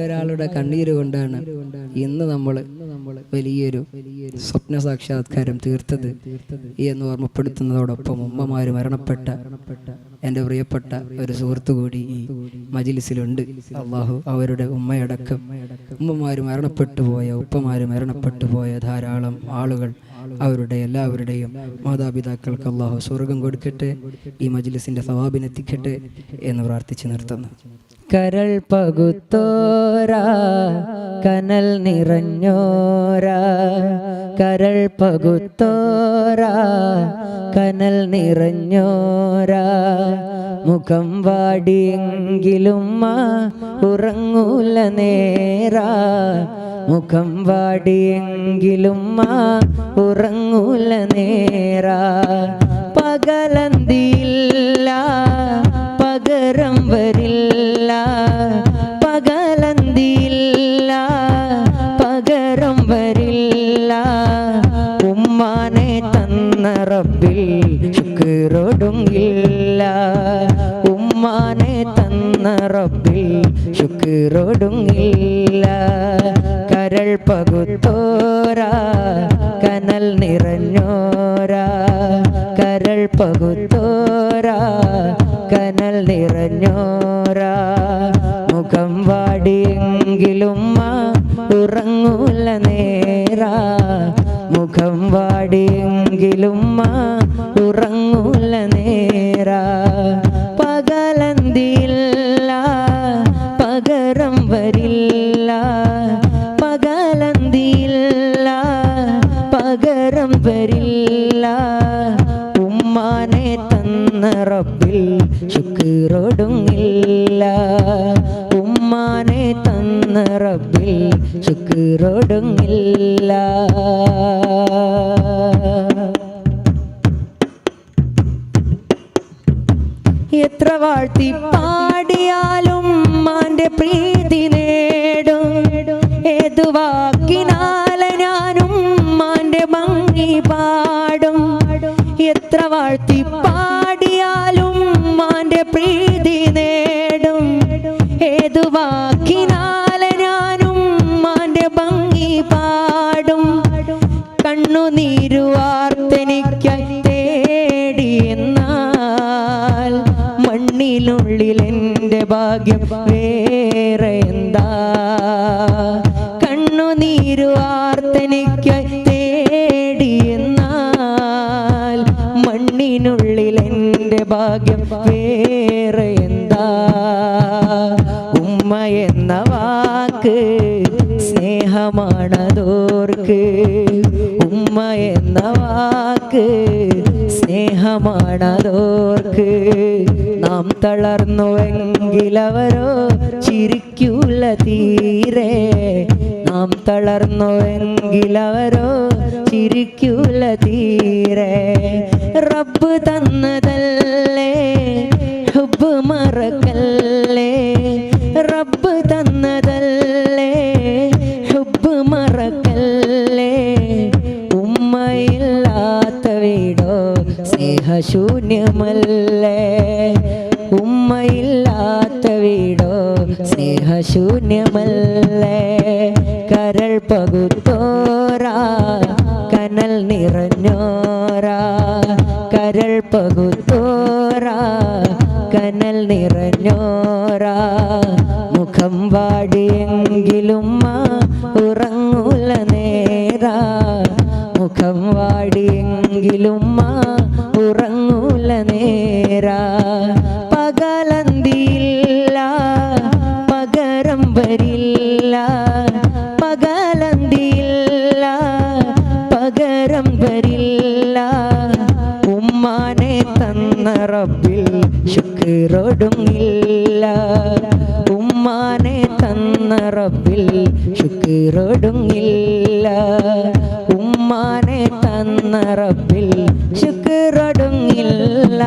ഒരാളുടെ കണ്ണീര് കൊണ്ടാണ് ഇന്ന് നമ്മൾ വലിയൊരു സ്വപ്ന സാക്ഷാത്കാരം തീർത്തത് എന്ന് ഓർമ്മപ്പെടുത്തുന്നതോടൊപ്പം ഉമ്മമാര് മരണപ്പെട്ട എൻ്റെ പ്രിയപ്പെട്ട ഒരു സുഹൃത്തു കൂടി ഈ മജ്‌ലിസിലുണ്ട്. അള്ളാഹു അവരുടെ ഉമ്മയടക്കം ഉമ്മമാര് മരണപ്പെട്ടു പോയ ഉപ്പമാര് മരണപ്പെട്ടു പോയ ധാരാളം ആളുകൾ അവരുടെ എല്ലാവരുടെയും മാതാപിതാക്കൾക്ക് അള്ളാഹു സ്വർഗം കൊടുക്കട്ടെ, ഈ മജ്‌ലിസിന്റെ സവാബിനെത്തിക്കട്ടെ എന്ന് പ്രാർത്ഥിച്ച് നിർത്തുന്നു. കരൾ പകുത്തോരാ കനൽ നിറഞ്ഞോരാ, കരൾ പകുത്തോരാ കനൽ നിറഞ്ഞോരാ, മുഖം വാടിയെങ്കിലും ഉറങ്ങൂല നേരാ, മുഖം വാടിയെങ്കിലും ഉറങ്ങൂല നേരാ, പകലന്തിയില്ല പകരം വരില്ല, പകലന്തിയില്ല പകരം വരില്ല, ഉമ്മാനെ തന്ന റബ്ബിൽ ശുക്രൊടുങ്ങില്ല, ഉമ്മാനെ തന്ന റബ്ബിൽ ശുക്രൊടുങ്ങില്ല, കരൾ പകുത്തോരാ കനൽ നിറഞ്ഞോരാ, കരൾ പകുത്തോരാ കനൽ നിറഞ്ഞോരാ, മുഖം വാടിയെങ്കിലും ഉറങ്ങൂല നേരാ, മുഖം വാടിയെങ്കിലും ഉറങ്ങൂല നേരാ, പകലന്തിയില്ല പകരം വരില്ല, പകലന്തിയില്ല പകരം വരില്ല, ഉമ്മാനെ തന്ന റബ്ബിൽ ശുക്രൊടുങ്ങില്ല, ഉമ്മാനെ തന്ന റബ്ബിൽ ശുക്രൊടുങ്ങില്ല. എത്ര വാഴ്ത്തി പാടിയാലും ഉമ്മാന്റെ പ്രീതി നേടും, ഏതു വാക്കിനാലെ ഞാനും ഉമ്മാന്റെ ഭംഗി പാടും, എത്ര വാഴ്ത്തി പാടിയാലും ഉമ്മാന്റെ പ്രീതി നേടും, ഏതു വാക്കിനാലെ ഞാനും ഉമ്മാന്റെ ഭംഗി പാടും, കണ്ണുനീരു വാർത്തെനിക്കായി തേടി എന്നാൽ മണ്ണിനുള്ളിൽ എൻ്റെ ഭാഗ്യം വേറെ എന്താ, കണ്ണുനീരു വാർത്തെനിക്കായി തേടി എന്നാൽ മണ്ണിനുള്ളിൽ എൻ്റെ ഭാഗ്യം വേറെ എന്താ, ഉമ്മ എന്ന വാക്ക് സ്നേഹമാണതോർക്ക്, ഉമ്മ എന്ന വാക്ക് സ്നേഹമാണതോർക്ക്, നാം തളർന്നുവെങ്കിലവരോ ചിരിക്കൂല തീരെ, നാം തളർന്നുവെങ്കിലവരോ ചിരിക്കൂല തീരെ, റബ്ബ് തന്നതല്ലേ ഹുബ്ബ് മറക്കല്ലേ, റബ്ബ് തന്നതല്ലേ ഹുബ്ബ് മറക്കല്ലേ, ഉമ്മയില്ലാത്ത വീടോ സ്നേഹശൂന്യമല്ലേ, ഉമ്മയില്ലാത്ത വീടോ സ്നേഹശൂന്യമല്ലേ, കരൾ പകുത്തോരാ കനൽ നിറഞ്ഞോരാ, കരൾ പകുത്തോരാ കനൽ നിറഞ്ഞോരാ, മുഖം വാടിയെങ്കിലും ഉറങ്ങൂല നേരാ, മുഖം വാടിയെങ്കിലും ഉറങ്ങൂല നേരാ, പകലന്തിയില്ല പകരം വരില്ല, പകലന്തിയില്ല പകരം വരില്ല, ഉമ്മാനെ തന്ന റബ്ബിൽ ശുക്രൊടുങ്ങില്ല, ഉമ്മാനെ തന്ന റബ്ബിൽ ശുക്രൊടുങ്ങില്ല, ഉമ്മാനെ തന്ന റബ്ബിൽ ശുക്രൊടുങ്ങില്ല.